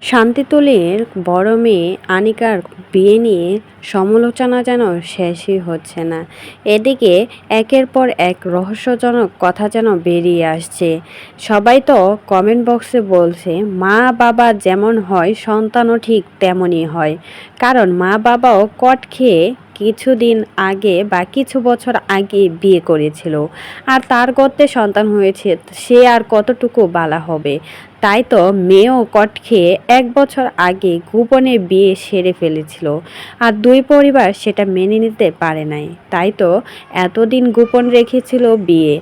শান্তিতুলির বড় মেয়ে আনিকার বিয়ে নিয়ে সমালোচনা যেন শেষই হচ্ছে না। এদিকে একের পর এক রহস্যজনক কথা যেন বেরিয়ে আসছে। সবাই তো কমেন্ট বক্সে বলছে মা বাবা যেমন হয় সন্তানও ঠিক তেমনই হয়। কারণ মা বাবাও কট খেয়ে কিছুদিন আগে বা কিছু বছর আগে বিয়ে করেছিল, আর তার গর্তে সন্তান হয়েছে, সে আর কতটুকু বালা হবে। তাই তো মেয়েও কট খেয়ে ১ বছর আগে গোপনে বিয়ে সেরে ফেলেছিল, আর দুই পরিবার সেটা মেনে নিতে পারে নাই। তাই তো এতদিন গোপন রেখেছিল বিয়ে।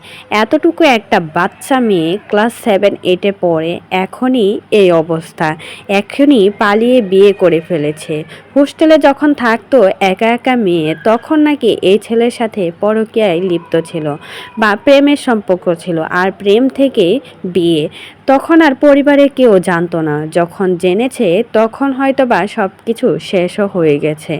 এতটুকু একটা বাচ্চা মেয়ে ক্লাস 7-8-এ পড়ে, এখনই এই অবস্থা। এখনই পালিয়ে বিয়ে করে ফেলেছে। হোস্টেলে যখন থাকতো একা একা মেয়ে, তখন নাকি এই ছেলের সাথে পরকীয়ায় লিপ্ত ছিল বা প্রেমের সম্পর্ক ছিল, আর প্রেম থেকে বিয়ে। তখন আর পরিবারে কেউ জানতো না, যখন জেনেছে তখন হয়তো বা সব কিছু শেষও হয়ে গেছে।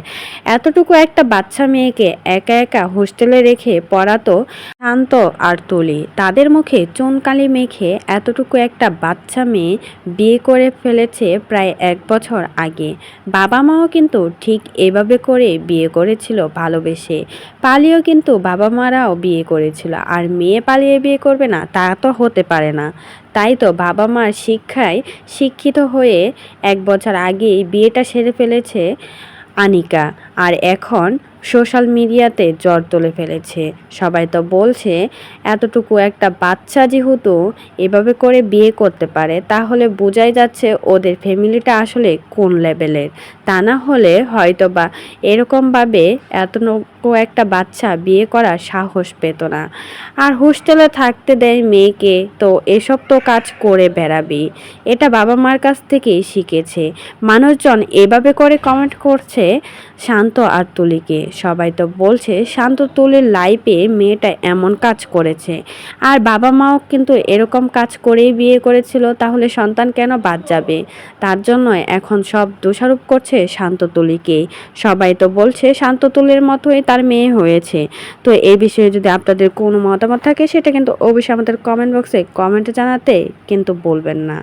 এতটুকু একটা বাচ্চা মেয়েকে একা একা হোস্টেলে রেখে পড়াতো শান্ত আর তুলি। তাদের মুখে চুনকালি মেখে এতটুকু একটা বাচ্চা মেয়ে বিয়ে করে ফেলেছে প্রায় ১ বছর আগে। বাবা মাও কিন্তু ঠিক এভাবে করে বিয়ে করেছিল ভালোবেসে। পালিয়েও কিন্তু বাবা মারাও বিয়ে করেছিল, আর মেয়ে পালিয়ে বিয়ে করবে না তা তো হতে পারে না। তাই তো বাবা মার শিক্ষায় শিক্ষিত হয়ে ১ বছর আগেই বিয়েটা সেরে ফেলেছে আনিকা, আর এখন সোশ্যাল মিডিয়াতে জ্বর তুলে ফেলেছে। সবাই তো বলছে এতটুকু একটা বাচ্চা যেহেতু এভাবে করে বিয়ে করতে পারে, তাহলে বোঝাই যাচ্ছে ওদের ফ্যামিলিটা আসলে কোন লেভেলের। তা না হলে হয়তো বা এরকমভাবে এতটুকু একটা বাচ্চা বিয়ে করার সাহস পেত না। আর হোস্টেলে থাকতে দেয় মেয়েকে, তো এসব তো কাজ করে বেড়াবি। এটা বাবা মার কাছ থেকেই শিখেছে। মানুষজন এভাবে করে কমেন্ট করছে শান্ত আর তুলিকে। সবাই তো বলছে শান্ত তুলির লাইফে মেয়েটা এমন কাজ করেছে, আর বাবা মাও কিন্তু এরকম কাজ করেই বিয়ে করেছিল, তাহলে সন্তান কেন বাদ যাবে। তার জন্য এখন সব দোষারোপ করছে শান্ত তুলিকে। সবাই তো বলছে শান্ত তুলির মতোই তার মেয়ে হয়েছে। তো এই বিষয়ে যদি আপনাদের কোনো মতামত থাকে, সেটা কিন্তু অবশ্যই আমাদের কমেন্ট বক্সে কমেন্টে জানাতে কিন্তু বলবেন না।